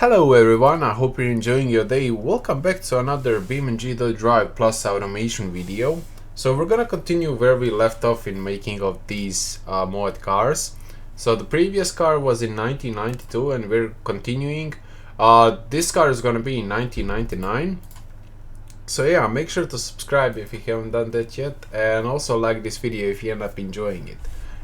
Hello everyone, I hope you're enjoying your day. Welcome back to another BeamNG.drive plus automation video. So we're gonna continue where we left off in making of these mod cars. So the previous car was in 1992 and we're continuing. This car is gonna be in 1999. So yeah, make sure to subscribe if you haven't done that yet, and also like this video if you end up enjoying it.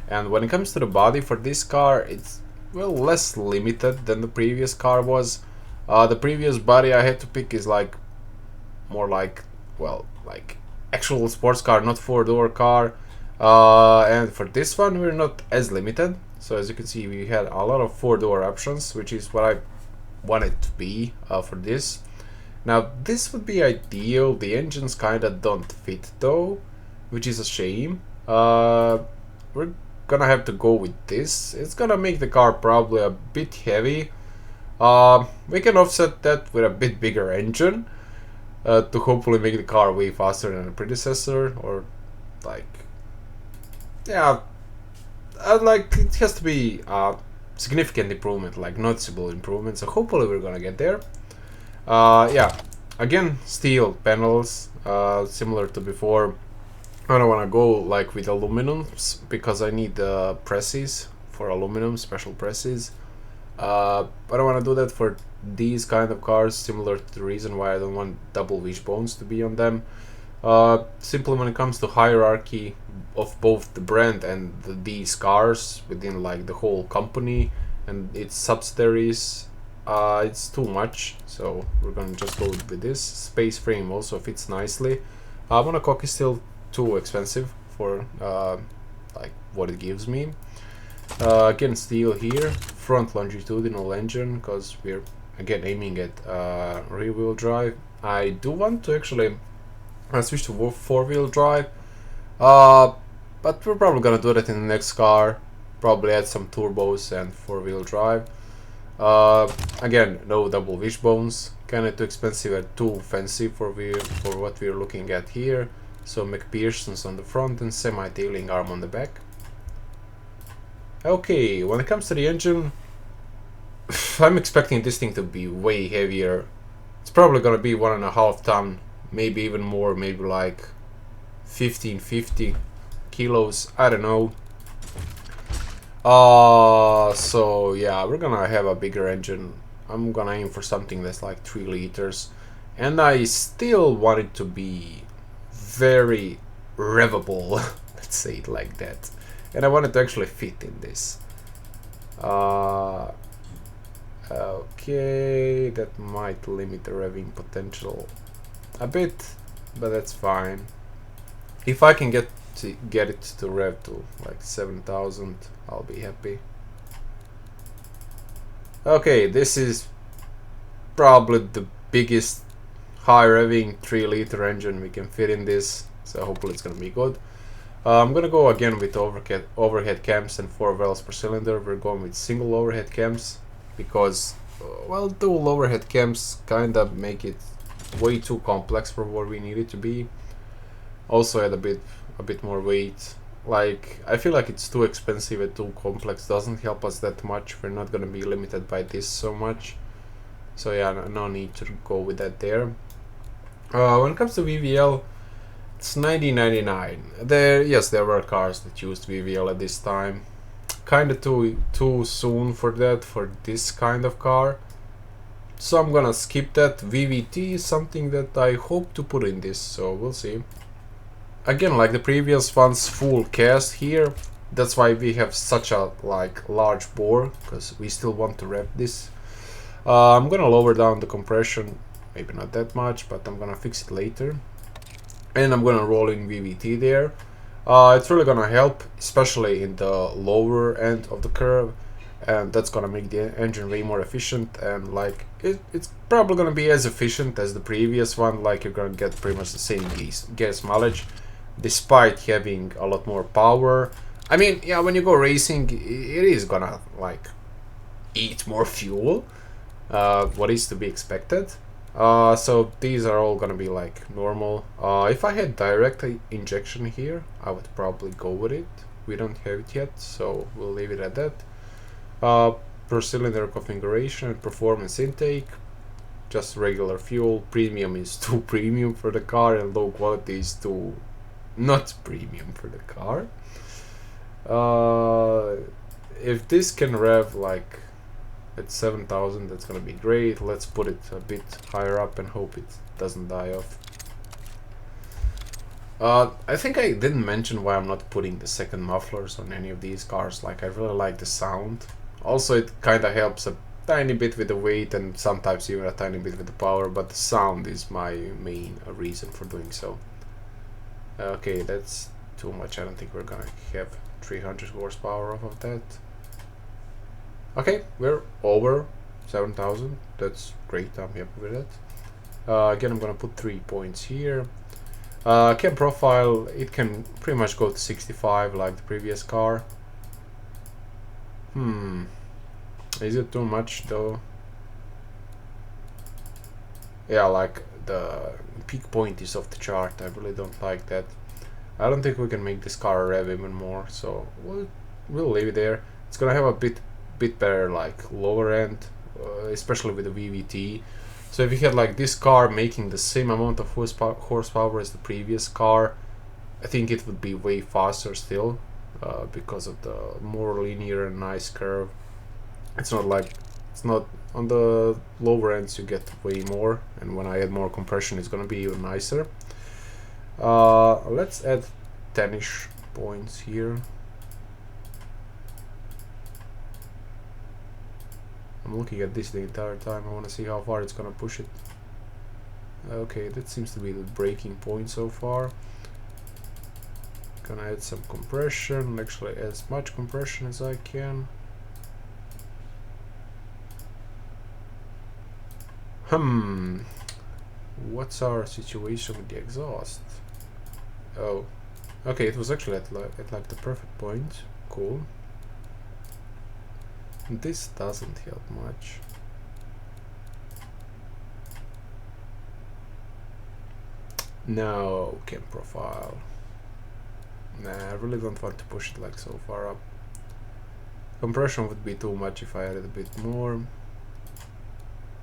And when it comes to the body for this car, it's well less limited than the previous car was. The previous body I had to pick is like more like, well, like actual sports car, not four-door car. And for this one we're not as limited. So as you can see, we had a lot of four-door options, which is what I wanted to be for this. Now this would be ideal. The engines kinda don't fit though, which is a shame. We're gonna have to go with this. It's gonna make the car probably a bit heavy. We can offset that with a bit bigger engine to hopefully make the car way faster than the predecessor, or like, yeah, like it has to be a significant improvement, like noticeable improvement. So hopefully we're gonna get there. Yeah, again, steel panels, similar to before. I don't want to go like with aluminums because I need presses for aluminum, special presses. I don't want to do that for these kind of cars, similar to the reason why I don't want double wishbones to be on them. Simply when it comes to hierarchy of both the brand and these cars within like the whole company and its subsidiaries, it's too much. So we're gonna just go with this. Space frame also fits nicely. Monocoque is still too expensive for like what it gives me. Again, steel here, front longitudinal engine because we're again aiming at rear wheel drive. I do want to actually switch to four-wheel drive, but we're probably gonna do that in the next car. Probably add some turbos and four-wheel drive. Again, no double wishbones, kinda too expensive and too fancy for what we're looking at here. So McPherson's on the front and semi-tailing arm on the back. Okay, when it comes to the engine, I'm expecting this thing to be way heavier. It's probably gonna be 1.5 ton, maybe even more, maybe like 1550 kilos, I don't know. So yeah, we're gonna have a bigger engine. I'm gonna aim for something that's like 3 liters, and I still want it to be very revable, let's say it like that, and I want it to actually fit in this. Okay, that might limit the revving potential a bit, but that's fine. If I can get it to rev to like 7,000, I'll be happy. Okay, this is probably the biggest high revving 3-liter engine we can fit in this, so hopefully it's gonna be good. I'm gonna go again with overhead cams and 4 valves per cylinder. We're going with single overhead cams because, well, dual overhead cams kinda make it way too complex for what we need it to be. Also add a bit more weight. Like, I feel like it's too expensive and too complex, doesn't help us that much. We're not gonna be limited by this so much. So yeah, no need to go with that there. When it comes to VVL, it's 1999. There were cars that used VVL at this time. Kinda too soon for that, for this kind of car. So I'm gonna skip that. VVT is something that I hope to put in this, so we'll see. Again, like the previous ones, full cast here. That's why we have such a like large bore, because we still want to rev this. I'm gonna lower down the compression. Maybe not that much, but I'm gonna fix it later. And I'm gonna roll in VVT there. It's really gonna help, especially in the lower end of the curve, and that's gonna make the engine way more efficient. And like it's probably gonna be as efficient as the previous one. Like you're gonna get pretty much the same gas mileage, despite having a lot more power. I mean, yeah, when you go racing, it is gonna like eat more fuel. What is to be expected. So these are all gonna be like normal. If I had direct injection here, I would probably go with it. We don't have it yet, so we'll leave it at that. per cylinder configuration, performance intake, just regular fuel. Premium is too premium for the car, and low quality is too not premium for the car. If this can rev like at 7,000, that's gonna be great. Let's put it a bit higher up and hope it doesn't die off. I think I didn't mention why I'm not putting the second mufflers on any of these cars. Like, I really like the sound. Also, it kind of helps a tiny bit with the weight and sometimes even a tiny bit with the power, but the sound is my main reason for doing so. Okay, that's too much. I don't think we're gonna have 300 horsepower off of that. Okay, we're over 7,000. That's great. I'm happy with that. Again, I'm gonna put 3 points here. Cam profile, it can pretty much go to 65 like the previous car. Is it too much though? Yeah, like the peak point is off the chart. I really don't like that. I don't think we can make this car rev even more, so we'll leave it there. It's gonna have a bit better like lower end, especially with the VVT. So if you had like this car making the same amount of horsepower as the previous car, I think it would be way faster still, because of the more linear and nice curve. It's not on the lower ends you get way more, and when I add more compression it's gonna be even nicer. Let's add 10-ish points here. I'm looking at this the entire time. I want to see how far it's gonna push it. Okay, that seems to be the breaking point so far. Gonna add some compression, actually as much compression as I can. What's our situation with the exhaust? Oh, okay, it was actually at like the perfect point. Cool. This doesn't help much. No, cam profile. Nah, I really don't want to push it like so far up. Compression would be too much if I added a bit more.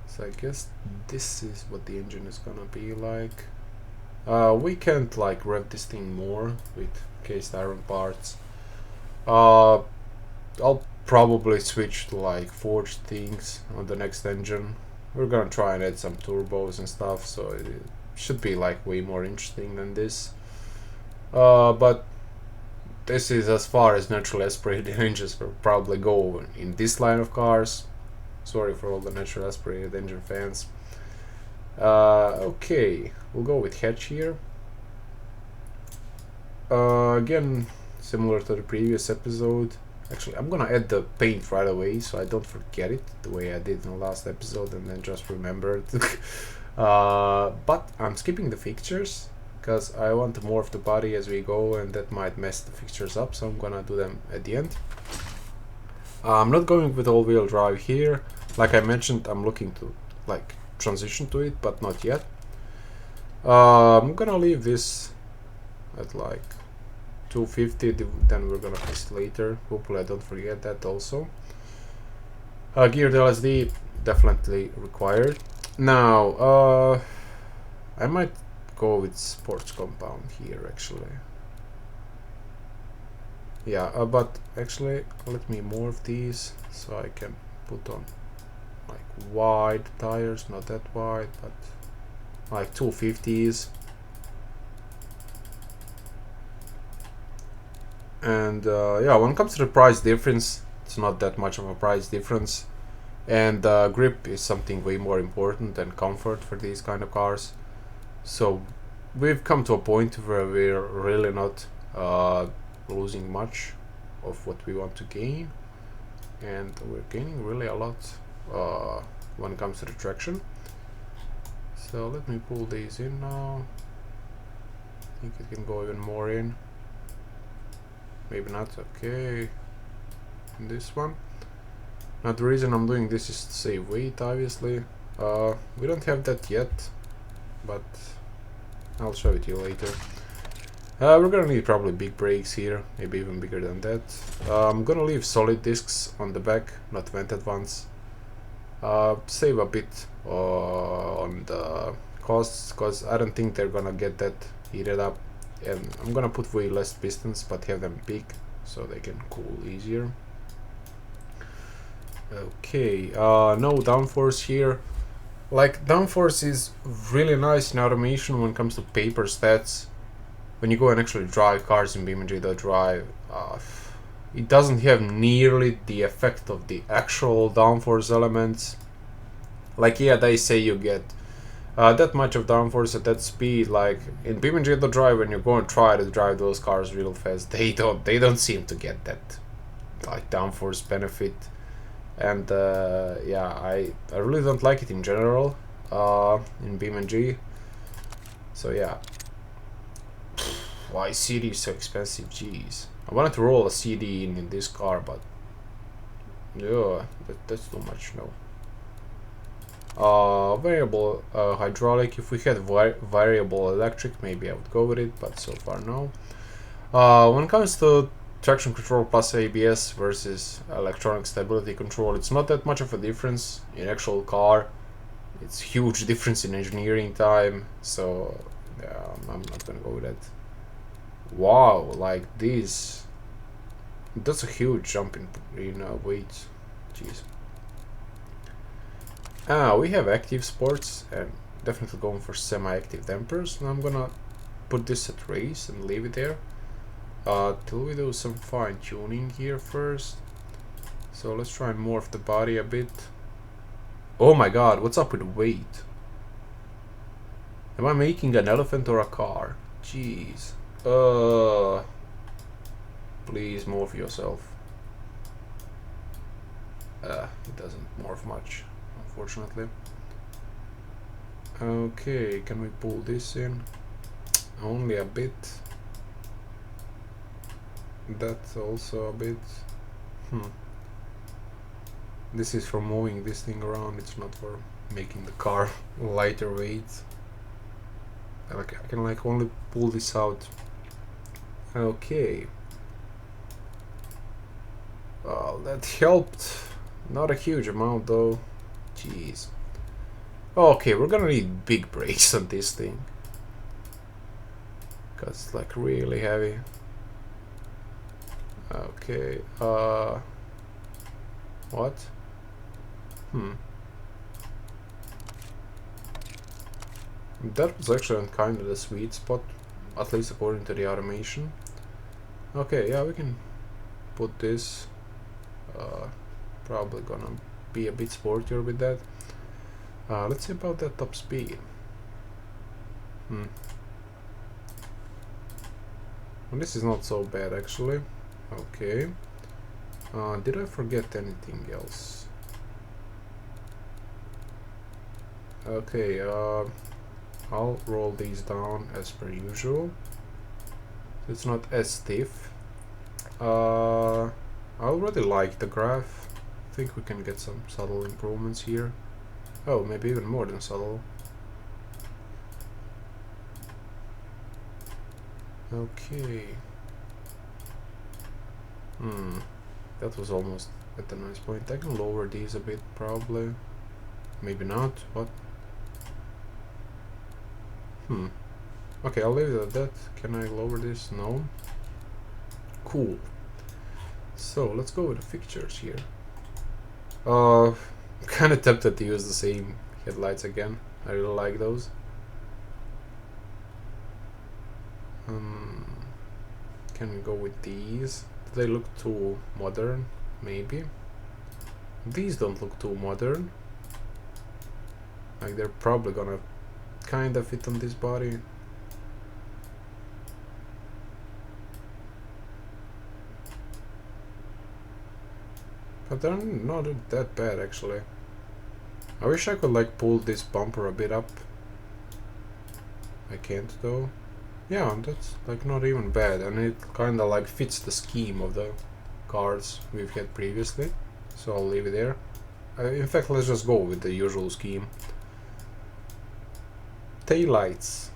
So I guess this is what the engine is gonna be like. We can't like rev this thing more with cast iron parts. I'll probably switch to like forged things on the next engine. We're gonna try and add some turbos and stuff, so it should be like way more interesting than this. But this is as far as naturally aspirated engines will probably go in this line of cars. Sorry for all the naturally aspirated engine fans. Okay, we'll go with hatch here. Again, similar to the previous episode. Actually, I'm gonna add the paint right away so I don't forget it the way I did in the last episode and then just remember it. But I'm skipping the fixtures because I want to morph the body as we go, and that might mess the fixtures up, so I'm gonna do them at the end. I'm not going with all-wheel drive here. Like I mentioned, I'm looking to like transition to it, but not yet. I'm gonna leave this at like 250, then we're gonna test later. Hopefully I don't forget that also. Geared LSD, definitely required. Now, I might go with sports compound here actually. Yeah, but actually let me morph these so I can put on like wide tires, not that wide, but like 250s. And yeah, when it comes to the price difference, it's not that much of a price difference, and grip is something way more important than comfort for these kind of cars. So we've come to a point where we're really not losing much of what we want to gain, and we're gaining really a lot when it comes to the traction. So let me pull these in now. I think it can go even more in. Maybe not. Okay, this one. Now the reason I'm doing this is to save weight, obviously. We don't have that yet, but I'll show it to you later. We're gonna need probably big brakes here, maybe even bigger than that. I'm gonna leave solid discs on the back, not vented ones. Save a bit on the costs, because I don't think they're gonna get that heated up. And I'm gonna put way less pistons, but have them big, so they can cool easier. Okay, no downforce here. Like, downforce is really nice in automation when it comes to paper stats. When you go and actually drive cars in BeamNG.drive, it doesn't have nearly the effect of the actual downforce elements. Like, yeah, they say you get that much of downforce at that speed. Like in BeamNG.drive, when you go and try to drive those cars real fast, they don't seem to get that like downforce benefit. And yeah, I really don't like it in general in BeamNG. So yeah. Why CD is so expensive? Jeez. I wanted to roll a CD in this car, but yeah, that's too much. No. Variable hydraulic. If we had variable electric, maybe I would go with it, but so far no. When it comes to traction control plus ABS versus electronic stability control, it's not that much of a difference in actual car. It's huge difference in engineering time, so yeah, I'm not gonna go with that. Wow, like this, that's a huge jump in weight. Jeez. We have active sports and definitely going for semi-active dampers, and I'm gonna put this at race and leave it there till we do some fine tuning here first. So let's try and morph the body a bit. Oh my god, what's up with weight? Am I making an elephant or a car? Jeez. Please morph yourself. It doesn't morph much, unfortunately. Okay, can we pull this in? Only a bit. That's also a bit. This is for moving this thing around, it's not for making the car lighter weight. I can like only pull this out. Okay. Well, that helped. Not a huge amount though. Jeez. Okay, we're gonna need big brakes on this thing, cause it's like really heavy. Okay. What? That was actually kind of the sweet spot, at least according to the automation. Okay, yeah, we can put this. Probably gonna be a bit sportier with that. Let's see about that top speed. Well, this is not so bad actually. Okay. Did I forget anything else? Okay, I'll roll these down as per usual. It's not as stiff. I already like the graph. I think we can get some subtle improvements here. Oh, maybe even more than subtle. Okay. That was almost at a nice point. I can lower these a bit, probably. Maybe not. What? Okay, I'll leave it at that. Can I lower this? No. Cool. So let's go with the fixtures here. Kind of tempted to use the same headlights again. I really like those. Can we go with these? Do they look too modern? Maybe. These don't look too modern. Like they're probably gonna kind of fit on this body. But they're not that bad actually. I wish I could like pull this bumper a bit up. I can't though. Yeah, that's like not even bad, and it kinda like fits the scheme of the cars we've had previously. So I'll leave it there. In fact, let's just go with the usual scheme. Taillights.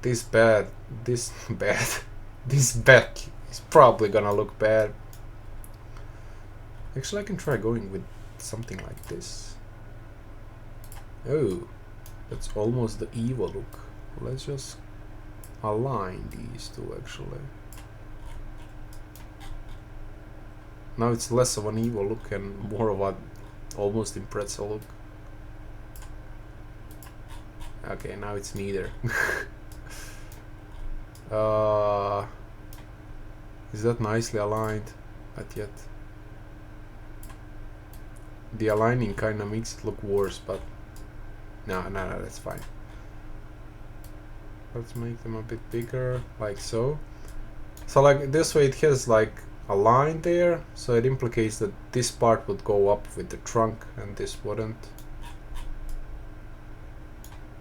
this bad, this bad, this back is probably gonna look bad. Actually, I can try going with something like this. Oh, that's almost the evil look. Let's just align these two actually. Now it's less of an evil look and more of an almost impressive look. Okay, now it's neither. Is that nicely aligned? Not yet. The aligning kind of makes it look worse, but no, that's fine. Let's make them a bit bigger, like so. So like this way it has like a line there, so it implicates that this part would go up with the trunk and this wouldn't.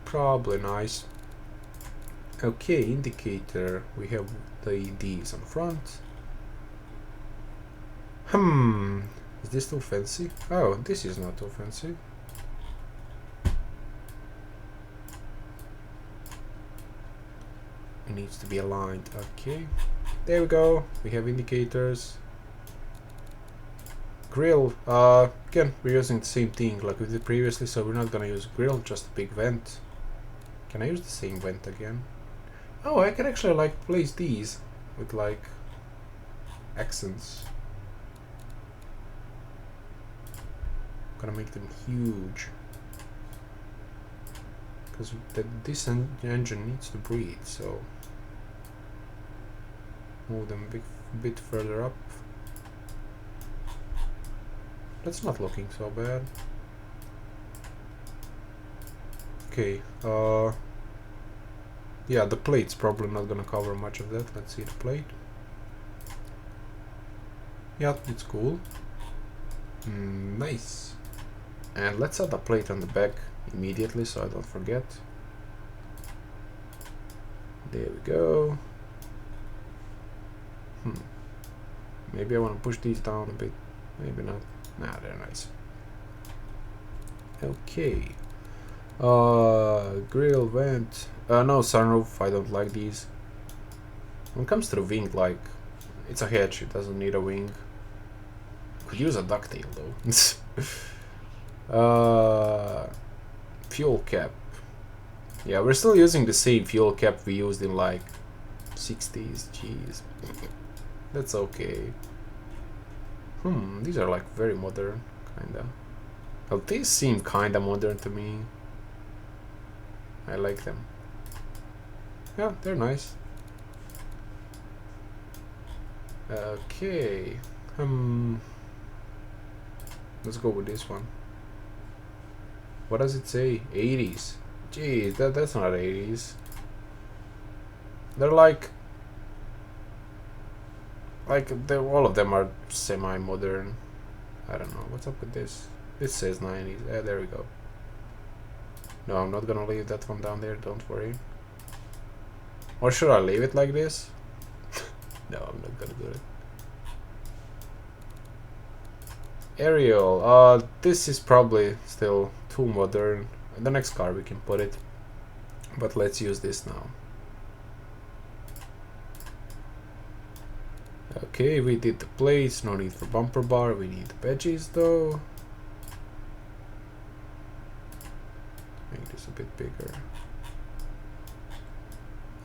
Probably nice. Okay, indicator, we have the D's on front. Is this too fancy? Oh, this is not too fancy. It needs to be aligned. Okay, there we go. We have indicators. Grill. Again, we're using the same thing like we did previously, so we're not gonna use grill, just a big vent. Can I use the same vent again? Oh, I can actually like place these with like accents. Gonna make them huge because this engine needs to breathe, so move them a bit further up. That's not looking so bad. Okay, yeah, the plate's probably not gonna cover much of that. Let's see the plate. Yeah, it's cool. Nice. And let's add a plate on the back immediately so I don't forget. There we go. Maybe I want to push these down a bit. Maybe not. Nah, they're nice. Okay. Grill, vent. No, sunroof. I don't like these. When it comes to the wing, like, it's a hatch. It doesn't need a wing. Could use a ducktail though. Fuel cap. Yeah, we're still using the same fuel cap we used in like 60s. Jeez. That's okay. These are like very modern, kinda. Well, these seem kinda modern to me. I like them. Yeah, they're nice. Okay. Let's go with this one. What does it say? 80s. Jeez, that's not 80s. They're like all of them are semi-modern. I don't know. What's up with this? This says 90s. Yeah, there we go. No, I'm not gonna leave that one down there. Don't worry. Or should I leave it like this? No, I'm not gonna do it. Aerial. This is probably still too modern. In the next car we can put it. But let's use this now. Okay, we did the plates, no need for bumper bar, we need the veggies though. Make this a bit bigger.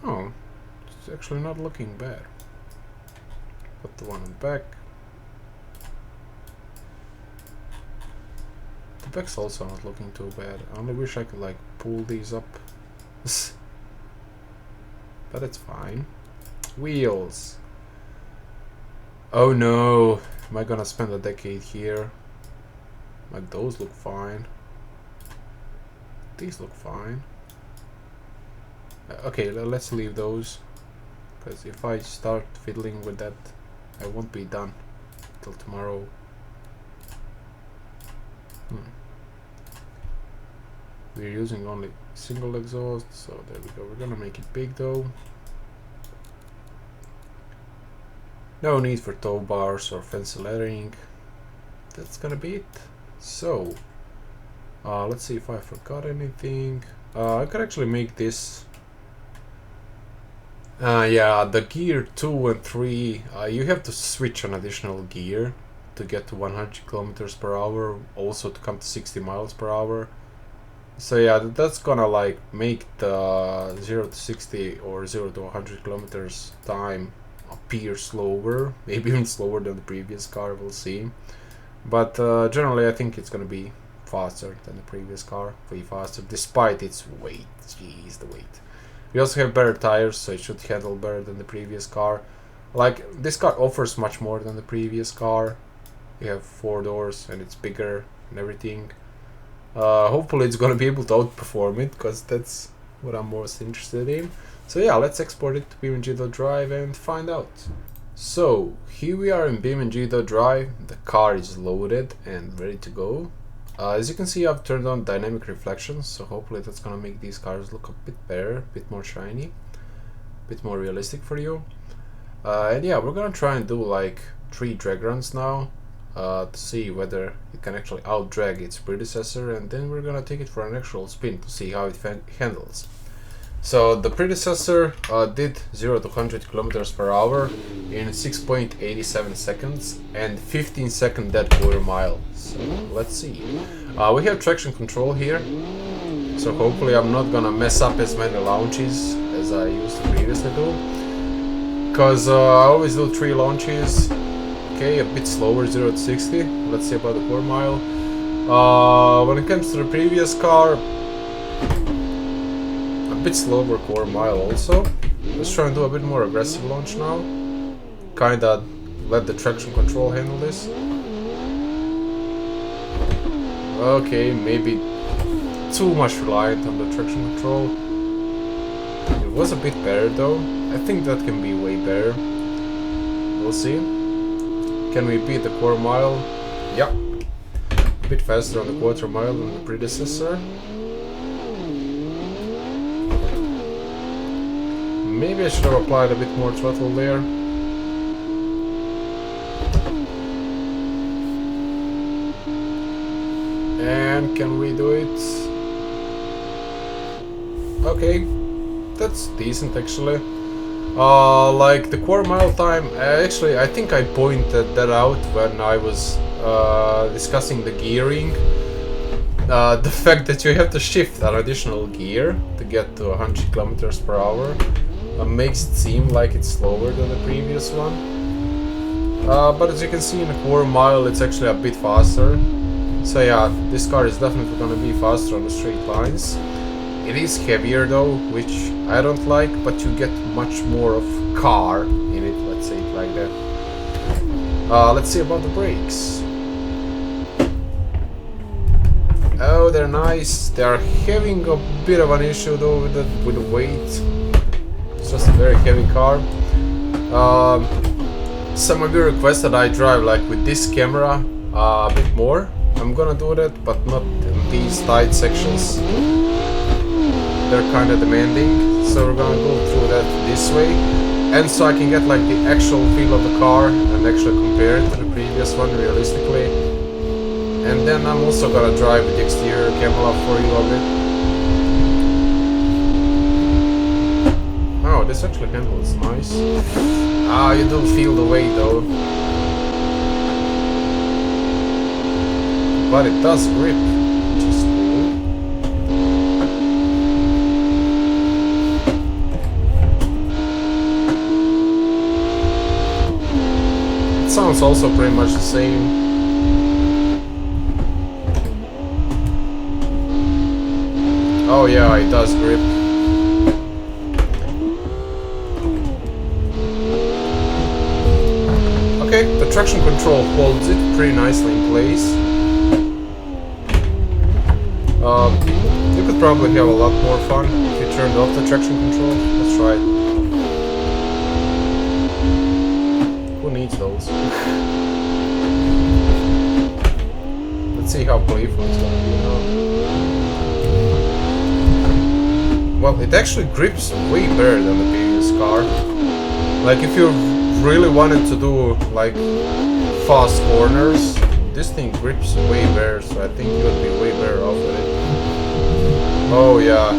Oh, it's actually not looking bad. Put the one on the back. The back's also not looking too bad. I only wish I could like pull these up. But it's fine. Wheels. Oh no, am I gonna spend a decade here? Like those look fine. These look fine. Okay, let's leave those. Because if I start fiddling with that, I won't be done till tomorrow. We're using only single exhaust, so there we go. We're gonna make it big though. No need for tow bars or fancy lettering. That's gonna be it. So, let's see if I forgot anything. I could actually make this Yeah, the gear 2 and 3, you have to switch an additional gear to get to 100 kilometers per hour, also to come to 60 miles per hour. So yeah, that's gonna like make the 0 to 60 or 0 to 100 kilometers time appear slower, maybe even slower than the previous car, we'll see. But generally I think it's gonna be faster than the previous car, way faster, despite its weight. Jeez, the weight. We also have better tires, so it should handle better than the previous car. Like, this car offers much more than the previous car. You have 4 doors and it's bigger and everything. Hopefully it's gonna be able to outperform it, because that's what I'm most interested in. So yeah, let's export it to BeamNG.drive and find out. So here we are in BeamNG.drive. The car is loaded and ready to go. As you can see, I've turned on dynamic reflections, so hopefully that's gonna make these cars look a bit better, a bit more shiny, a bit more realistic for you. And yeah, we're gonna try and do like 3 drag runs now to see whether it can actually out drag its predecessor, and then we're gonna take it for an actual spin to see how it handles. So the predecessor did 0 to 100 kilometers per hour in 6.87 seconds and 15-second dead quarter mile. So let's see. We have traction control here, so hopefully I'm not gonna mess up as many launches as I used to previously do, because I always do 3 launches. Okay, a bit slower, 0 to 60. Let's see about the quarter mile. When it comes to the previous car, a bit slower quarter mile also. Let's try and do a bit more aggressive launch now. Kinda let the traction control handle this. Okay, maybe too much reliant on the traction control. It was a bit better though. I think that can be way better. We'll see. Can we beat the quarter mile? Yeah. A bit faster on the quarter mile than the predecessor. Maybe I should have applied a bit more throttle there. And can we do it? Okay, that's decent actually. Like the quarter mile time, actually I think I pointed that out when I was discussing the gearing. The fact that you have to shift an additional gear to get to 100 kilometers per hour makes it seem like it's slower than the previous one. But as you can see in a quarter mile, it's actually a bit faster. So yeah, this car is definitely gonna be faster on the straight lines. It is heavier though, which I don't like, but you get much more of car in it, let's say it like that. Let's see about the brakes. Oh, they're nice. They are having a bit of an issue though with the weight. It's just a very heavy car. Some of you requested I drive like with this camera a bit more. I'm gonna do that, but not in these tight sections. They're kind of demanding, so we're gonna go through that this way, and so I can get like the actual feel of the car and actually compare it to the previous one realistically. And then I'm also gonna drive with the exterior camera for you a bit. Oh, this actually handles nice. Ah, you do feel the weight though. But it does grip, which is cool. It sounds also pretty much the same. Oh yeah, it does grip. Okay, the traction control holds it pretty nicely in place. You could probably have a lot more fun if you turned off the traction control. Let's try it. Who needs those? Let's see how playful it's gonna be now. Well, it actually grips way better than the previous car. Like if you really wanted to do like fast corners, this thing grips way better, so I think you would be way better off with it. Oh yeah.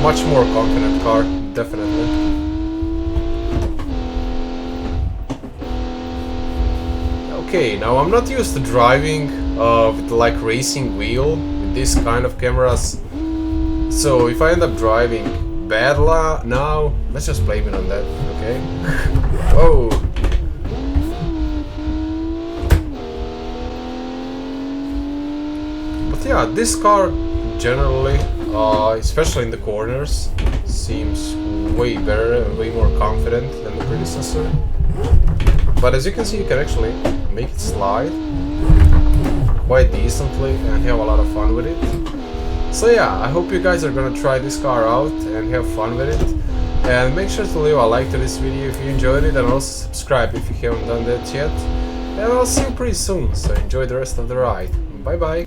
much more confident car, definitely. Okay, now I'm not used to driving with like racing wheel with this kind of cameras. So if I end up driving bad now, let's just blame it on that, okay? Whoa! But yeah, this car generally, especially in the corners, seems way better and way more confident than the predecessor. But as you can see, you can actually make it slide quite decently and have a lot of fun with it. So yeah, I hope you guys are gonna try this car out and have fun with it. And make sure to leave a like to this video if you enjoyed it, and also subscribe if you haven't done that yet. And I'll see you pretty soon, so enjoy the rest of the ride. Bye bye!